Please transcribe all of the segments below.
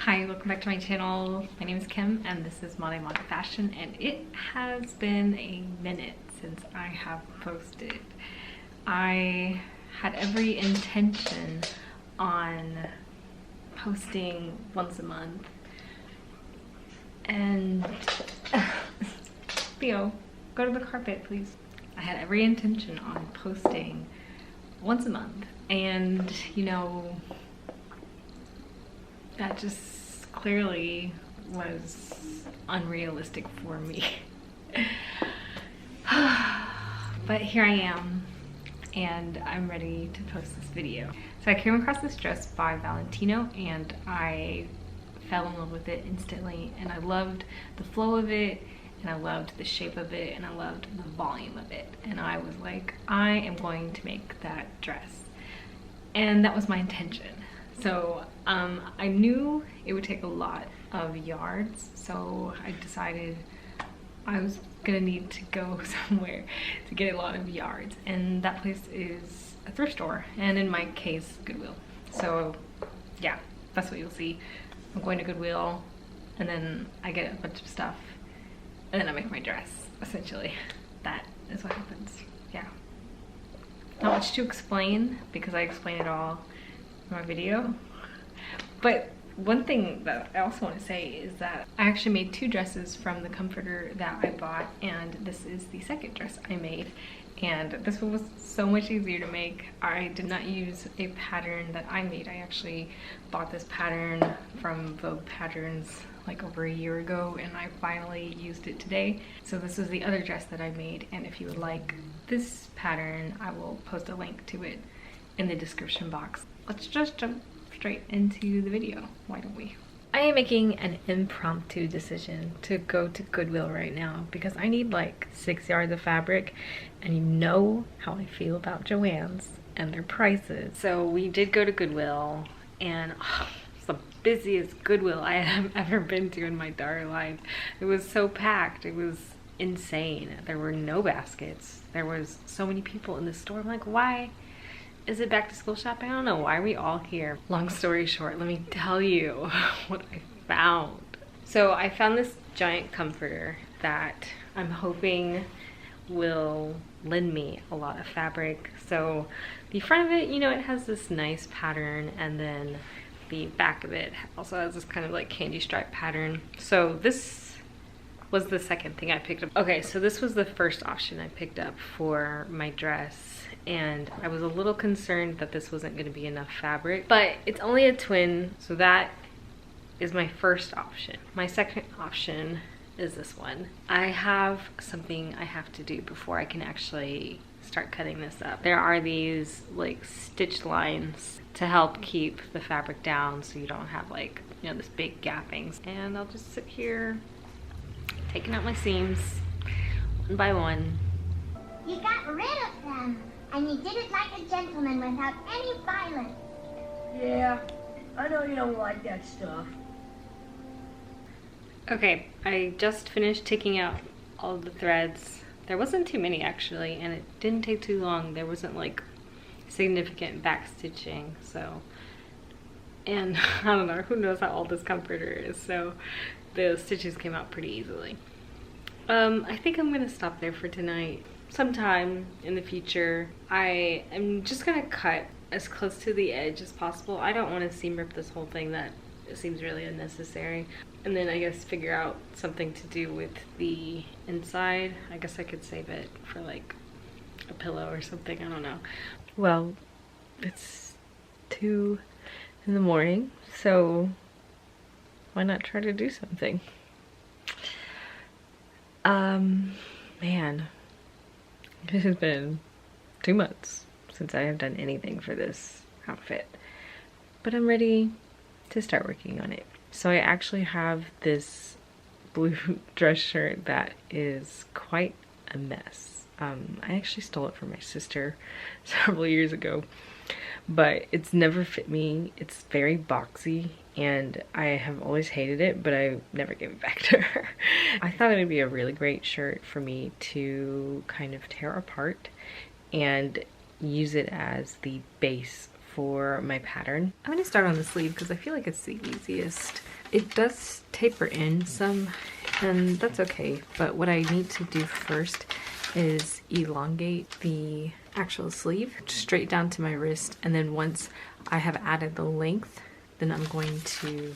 Hi, welcome back to my channel. My name is Kim and this is Modern Fashion, and it has been a minute since I have posted. I had every intention on posting once a month, and Theo, go to the carpet please. I had every intention on posting once a month, and you know, that just clearly was unrealistic for me. But here I am, and I'm ready to post this video. So I came across this dress by Valentino and I fell in love with it instantly, and I loved the flow of it, and I loved the shape of it, and I loved the volume of it, and I was like, I am going to make that dress. And that was my intention. So I knew it would take a lot of yards, so I decided I was gonna need to go somewhere to get a lot of yards, and that place is a thrift store, and in my case, Goodwill. So yeah, that's what you'll see. I'm going to Goodwill, and then I get a bunch of stuff, and then I make my dress, essentially. That is what happens, yeah. Not much to explain, because I explain it all in my video. But one thing that I also want to say is that I actually made two dresses from the comforter that I bought, and this is the second dress I made, and this one was so much easier to make. I did not use a pattern that I made. I actually bought this pattern from Vogue Patterns like over a year ago, and I finally used it today. So this is the other dress that I made, and if you would like this pattern, I will post a link to it in the description box. Let's just jump straight into the video, why don't we? I am making an impromptu decision to go to Goodwill right now because I need like 6 yards of fabric, and you know how I feel about Joann's and their prices. So we did go to Goodwill, and it's the busiest Goodwill I have ever been to in my entire life. It was so packed, it was insane. There were no baskets. There was so many people in the store. I'm like, why? Is it back to school shopping? I don't know. Why are we all here? Long story short, let me tell you what I found. So I found this giant comforter that I'm hoping will lend me a lot of fabric. So the front of it, you know, it has this nice pattern, and then the back of it also has this kind of like candy stripe pattern. So this was the second thing I picked up. Okay, so this was the first option I picked up for my dress, and I was a little concerned that this wasn't going to be enough fabric, but it's only a twin, so that is my first option. My second option is this one. I have something I have to do before I can actually start cutting this up. There are these like stitch lines to help keep the fabric down so you don't have like, you know, this big gappings. And I'll just sit here taking out my seams one by one. You got rid of them, and you did it like a gentleman without any violence. Yeah, I know you don't like that stuff. Okay, I just finished taking out all of the threads. There wasn't too many actually, and it didn't take too long. There wasn't like significant back stitching, so. And I don't know, who knows how old this comforter is, so the stitches came out pretty easily. I think I'm gonna stop there for tonight. Sometime in the future, I am just gonna cut as close to the edge as possible. I don't want to seam rip this whole thing. That seems really unnecessary. And then I guess figure out something to do with the inside. I guess I could save it for like a pillow or something, I don't know. Well, it's 2 in the morning, so why not try to do something? Man, it has been 2 months since I have done anything for this outfit, but I'm ready to start working on it. So I actually have this blue dress shirt that is quite a mess. I actually stole it from my sister several years ago, but it's never fit me. It's very boxy, and I have always hated it, but I never gave it back to her. I thought it would be a really great shirt for me to kind of tear apart and use it as the base for my pattern. I'm going to start on the sleeve because I feel like it's the easiest. It does taper in some, and that's okay, but what I need to do first is elongate the actual sleeve straight down to my wrist, and then once I have added the length, then I'm going to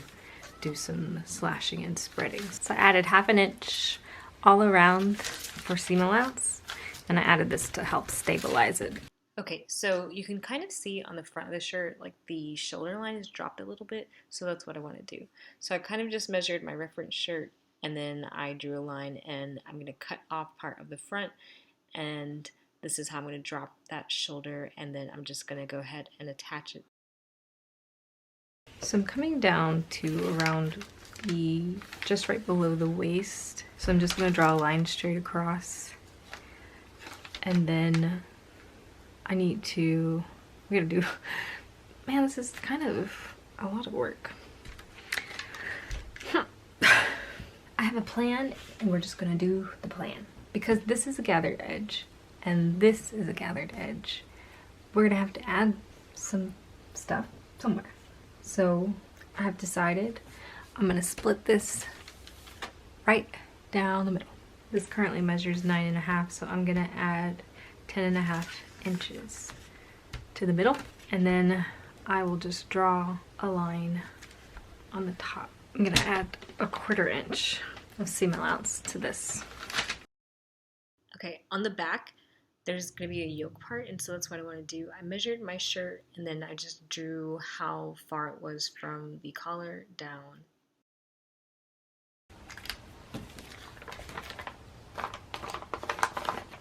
do some slashing and spreading. So I added 1/2 inch all around for seam allowance, and I added this to help stabilize it. Okay, so you can kind of see on the front of the shirt, like the shoulder line is dropped a little bit, so that's what I want to do. So I kind of just measured my reference shirt, and then I drew a line, and I'm going to cut off part of the front, and this is how I'm going to drop that shoulder, and then I'm just going to go ahead and attach it. So I'm coming down to around just right below the waist. So I'm just going to draw a line straight across, and then I need to, we gotta do, man, this is kind of a lot of work. I have a plan, and we're just gonna do the plan. Because this is a gathered edge, and this is a gathered edge, we're gonna have to add some stuff somewhere. So I have decided I'm gonna split this right down the middle. This currently measures 9.5, so I'm gonna add 10.5 inches to the middle, and then I will just draw a line on the top. I'm gonna add a 1/4 inch of seam allowance to this. Okay, on the back there's gonna be a yoke part, and so that's what I want to do. I measured my shirt, and then I just drew how far it was from the collar down.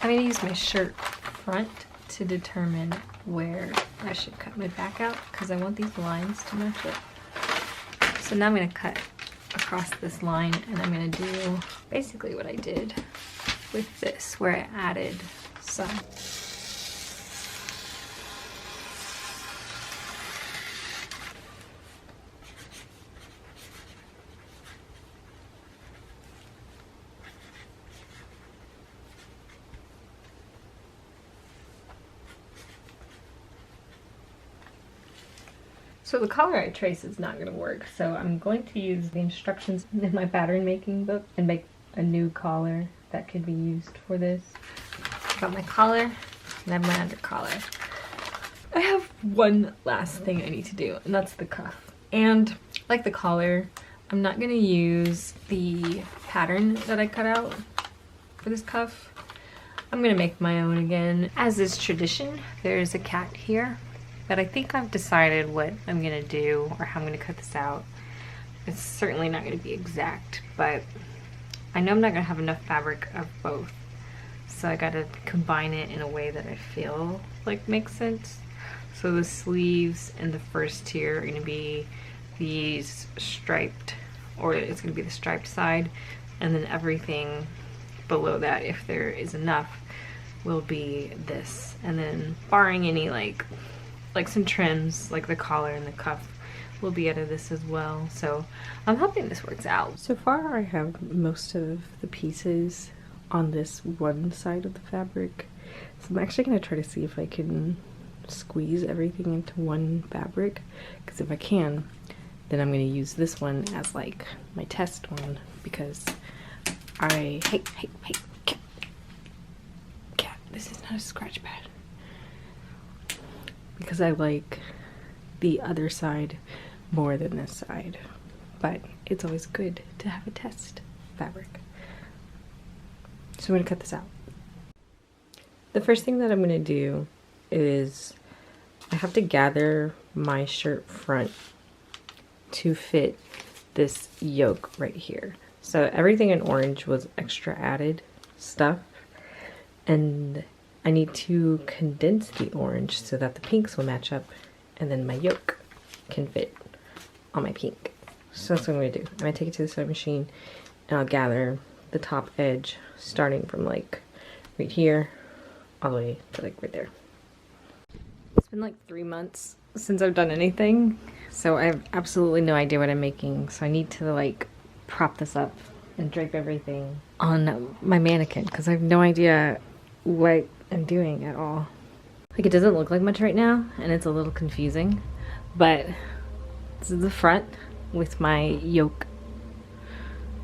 I'm gonna use my shirt front to determine where I should cut my back out, because I want these lines to match it. So now I'm going to cut across this line, and I'm going to do basically what I did with this, where I added some. So the collar I trace is not going to work, so I'm going to use the instructions in my pattern making book and make a new collar that could be used for this. I've got my collar, and I have my under collar. I have one last thing I need to do, and that's the cuff. And like the collar, I'm not going to use the pattern that I cut out for this cuff. I'm going to make my own again. As is tradition, there's a cat here. But I think I've decided what I'm gonna do, or how I'm gonna cut this out. It's certainly not gonna be exact, but I know I'm not gonna have enough fabric of both. So I gotta combine it in a way that I feel like makes sense. So the sleeves and the first tier are gonna be these striped, or it's gonna be the striped side, and then everything below that, if there is enough, will be this. And then barring any like some trims, like the collar and the cuff, will be out of this as well. So I'm hoping this works out. So far I have most of the pieces on this one side of the fabric. So I'm actually going to try to see if I can squeeze everything into one fabric, because if I can, then I'm going to use this one as like my test one, because I hate cat. This is not a scratch pad. Because I like the other side more than this side, but it's always good to have a test fabric. So I'm gonna cut this out. The first thing that I'm gonna do is I have to gather my shirt front to fit this yoke right here. So everything in orange was extra added stuff, and I need to condense the orange so that the pinks will match up, and then my yoke can fit on my pink. So that's what I'm going to do. I'm going to take it to the sewing machine, and I'll gather the top edge starting from like right here all the way to like right there. It's been like 3 months since I've done anything, so I have absolutely no idea what I'm making. So I need to like prop this up and drape everything on my mannequin, because I have no idea what I'm doing at all. Like, it doesn't look like much right now, and it's a little confusing, but this is the front with my yoke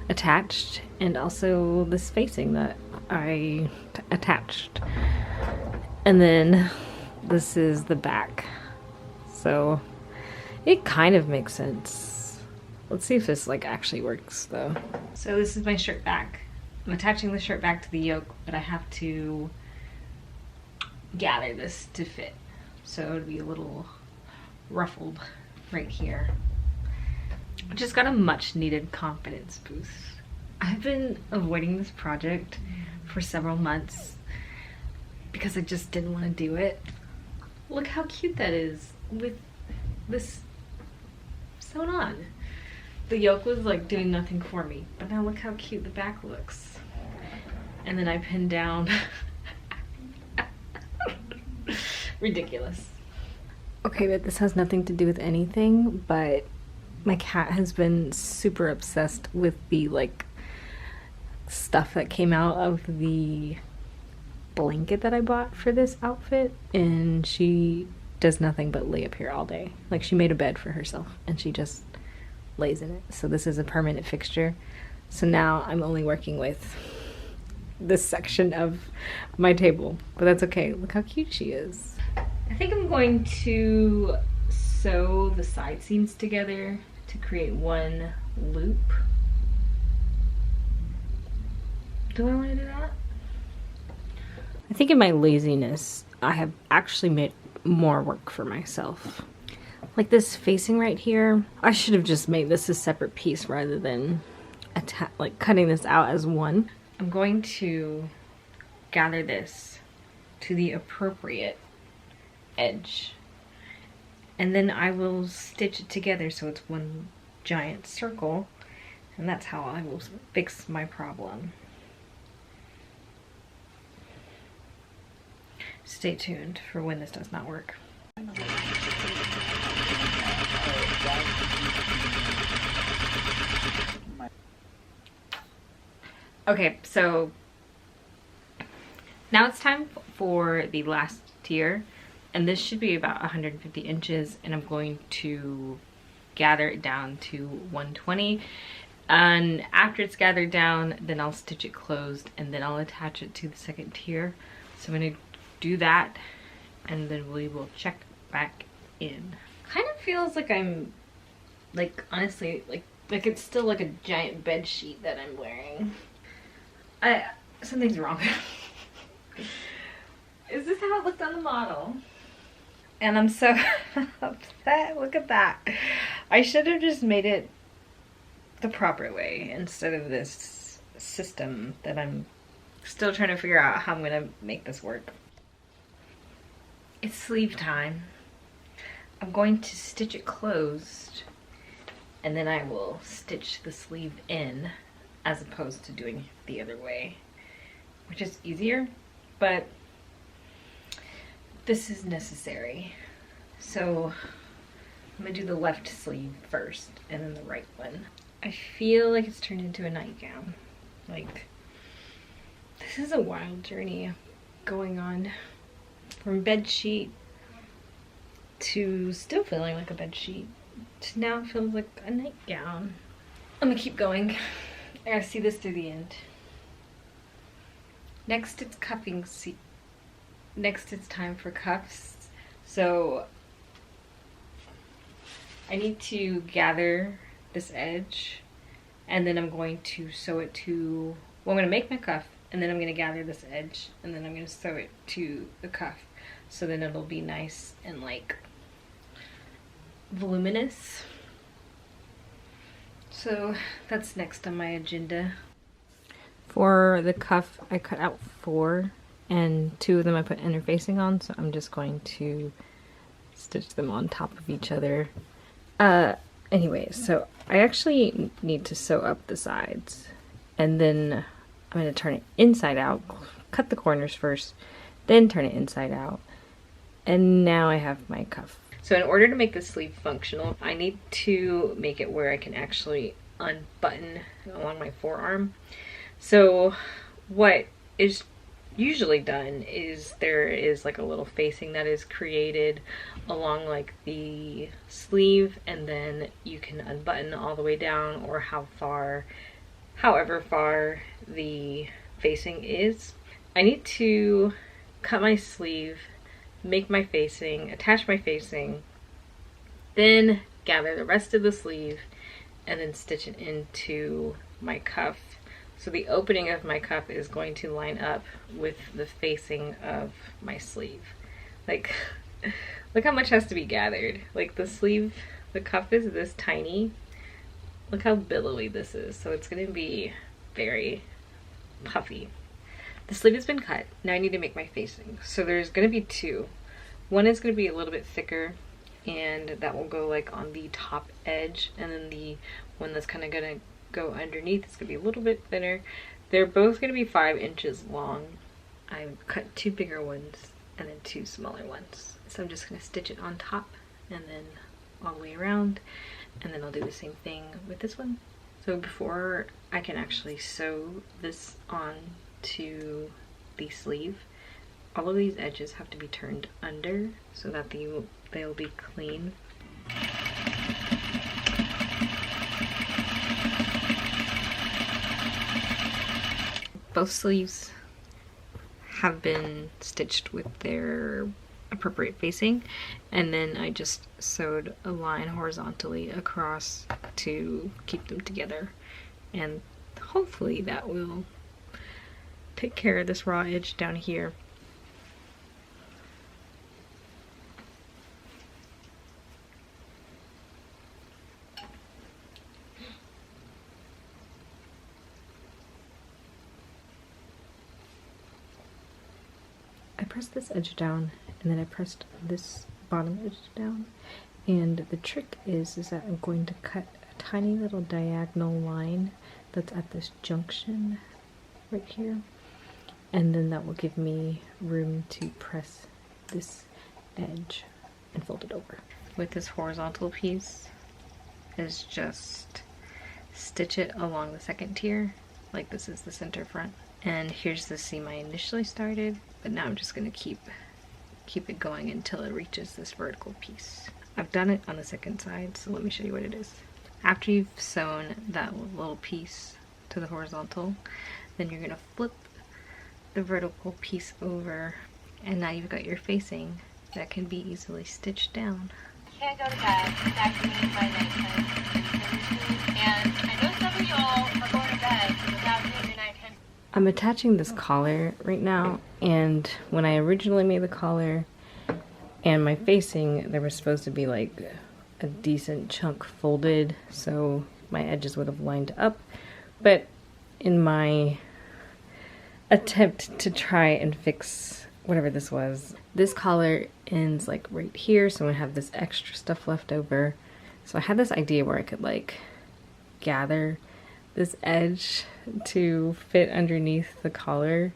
attached, and also this facing that I attached. And then this is the back. So it kind of makes sense. Let's see if this like actually works though. So this is my shirt back. I'm attaching the shirt back to the yoke, but I have to gather this to fit. So it would be a little ruffled right here. I just got a much needed confidence boost. I've been avoiding this project for several months because I just didn't want to do it. Look how cute that is with this sewn on. The yoke was like doing nothing for me, but now look how cute the back looks. And then I pinned down. Ridiculous. Okay, but this has nothing to do with anything, but my cat has been super obsessed with the like stuff that came out of the blanket that I bought for this outfit, and she does nothing but lay up here all day. Like, she made a bed for herself and she just lays in it. So this is a permanent fixture. So now I'm only working with this section of my table, but that's okay. Look how cute she is. I think I'm going to sew the side seams together to create one loop. Do I want to do that? I think in my laziness, I have actually made more work for myself. Like this facing right here, I should have just made this a separate piece rather than like cutting this out as one. I'm going to gather this to the appropriate edge, and then I will stitch it together so it's one giant circle, and that's how I will fix my problem. Stay tuned for when this does not work. Okay, so now it's time for the last tier, and this should be about 150 inches, and I'm going to gather it down to 120, and after it's gathered down, then I'll stitch it closed, and then I'll attach it to the second tier. So I'm gonna do that, and then we will check back in. Kind of feels like I'm, like, honestly, like it's still like a giant bed sheet that I'm wearing. Something's wrong. Is this how it looked on the model? And I'm so upset. Look at that. I should have just made it the proper way instead of this system that I'm still trying to figure out how I'm gonna make this work. It's sleeve time. I'm going to stitch it closed, and then I will stitch the sleeve in as opposed to doing the other way, which is easier, but this is necessary. So I'm gonna do the left sleeve first and then the right one. I feel like it's turned into a nightgown. Like, this is a wild journey going on from bed sheet to still feeling like a bed sheet to now it feels like a nightgown. I'm gonna keep going. I gotta see this through the end. Next it's cuffing. Next it's time for cuffs. So I need to gather this edge, and then I'm going to sew it to, well, I'm gonna make my cuff, and then I'm gonna gather this edge, and then I'm gonna sew it to the cuff. So then it'll be nice and like voluminous. So that's next on my agenda. For the cuff, I cut out 4, and 2 of them I put interfacing on, so I'm just going to stitch them on top of each other. Anyway, so I actually need to sew up the sides, and then I'm going to turn it inside out, cut the corners first, then turn it inside out, and now I have my cuff. So in order to make the sleeve functional, I need to make it where I can actually unbutton along my forearm. So what is usually done is there is like a little facing that is created along like the sleeve, and then you can unbutton all the way down, or however far the facing is. I need to cut my sleeve, make my facing, attach my facing, then gather the rest of the sleeve and then stitch it into my cuff. So the opening of my cuff is going to line up with the facing of my sleeve. Like, look how much has to be gathered. Like the sleeve, the cuff is this tiny. Look how billowy this is. So it's gonna be very puffy. The sleeve has been cut. Now I need to make my facing. So there's gonna be two. One is gonna be a little bit thicker, and that will go like on the top edge, and then the one that's kind of gonna go underneath is gonna be a little bit thinner. They're both gonna be 5 inches long. I cut 2 bigger ones and then 2 smaller ones. So I'm just gonna stitch it on top and then all the way around, and then I'll do the same thing with this one. So before I can actually sew this on to the sleeve, all of these edges have to be turned under so that they'll be clean. Both sleeves have been stitched with their appropriate facing, and then I just sewed a line horizontally across to keep them together, and hopefully that will take care of this raw edge down here. I pressed this edge down, and then I pressed this bottom edge down, and the trick is that I'm going to cut a tiny little diagonal line that's at this junction right here, and then that will give me room to press this edge and fold it over. With this horizontal piece is just stitch it along the second tier, like this is the center front. And here's the seam I initially started, but now I'm just gonna keep it going until it reaches this vertical piece. I've done it on the second side, so let me show you what it is. After you've sewn that little piece to the horizontal, then you're gonna flip the vertical piece over, and now you've got your facing that can be easily stitched down. Can't go to bed without doing my nighttime. And I know some of y'all are going to bed without doing your nighttime. I'm attaching this collar right now, and when I originally made the collar and my facing, there was supposed to be like a decent chunk folded so my edges would have lined up, but in my attempt to try and fix whatever this was, this collar ends like right here, so I'm gonna have this extra stuff left over. So I had this idea where I could like gather this edge to fit underneath the collar.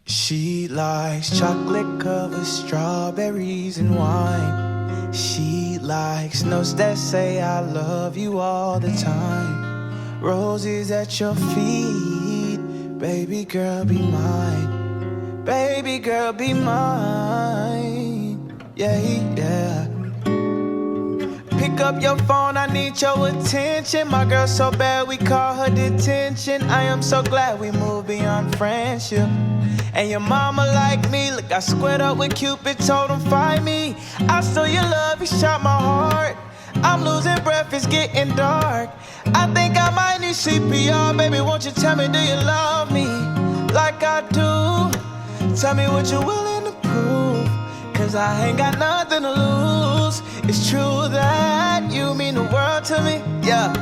She likes chocolate covered strawberries and wine. She likes notes that say I love you all the time. Roses at your feet, baby girl be mine. Baby girl be mine. Yeah, yeah. Pick up your phone, I need your attention. My girl so bad we call her detention. I am so glad we moved beyond friendship. And your mama like me, look, I squared up with Cupid, told him find me. I stole your love, you shot my heart. I'm losing breath, it's getting dark. I think I might need CPR, baby, won't you tell me, do you love me like I do? Tell me what you're willing to prove, cause I ain't got nothing to lose. It's true that you mean the world to me, yeah.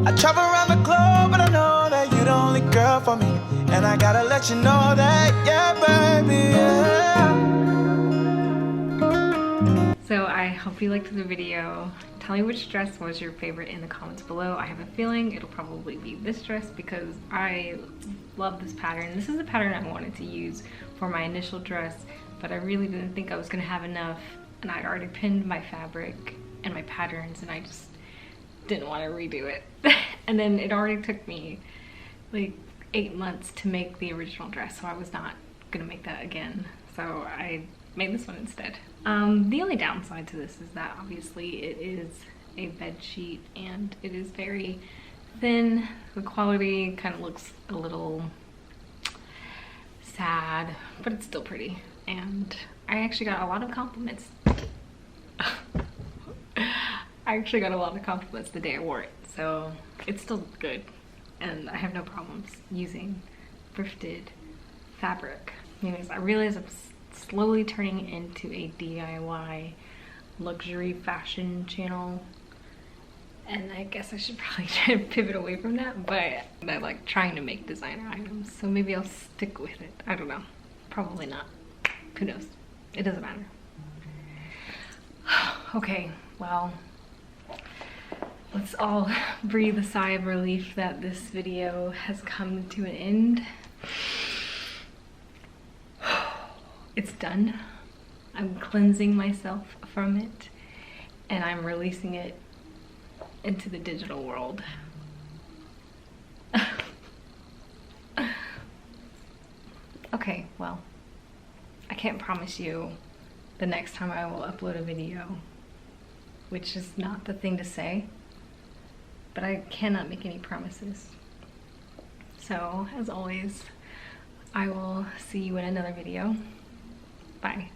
I travel around the globe, but I know that you're the only girl for me. And I gotta let you know that, yeah, baby, yeah. So I hope you liked the video. Tell me which dress was your favorite in the comments below. I have a feeling it'll probably be this dress because I love this pattern. This is the pattern I wanted to use for my initial dress, but I really didn't think I was gonna have enough, and I'd already pinned my fabric and my patterns, and I just didn't want to redo it. And then it already took me like 8 months to make the original dress, so I was not gonna make that again. So I made this one instead. The only downside to this is that obviously it is a bed sheet and it is very thin. The quality kind of looks a little sad, but it's still pretty. And I actually got a lot of compliments. I actually got a lot of compliments the day I wore it, so it's still good. And I have no problems using thrifted fabric. Anyways, I realize I'm slowly turning into a DIY luxury fashion channel, and I guess I should probably try to pivot away from that, but I like trying to make designer items, so maybe I'll stick with it. I don't know. Probably not. Who knows? It doesn't matter. Okay, well, let's all breathe a sigh of relief that this video has come to an end. It's done. I'm cleansing myself from it, and I'm releasing it into the digital world. Okay, well, I can't promise you the next time I will upload a video, which is not the thing to say, but I cannot make any promises. So, as always, I will see you in another video. Bye.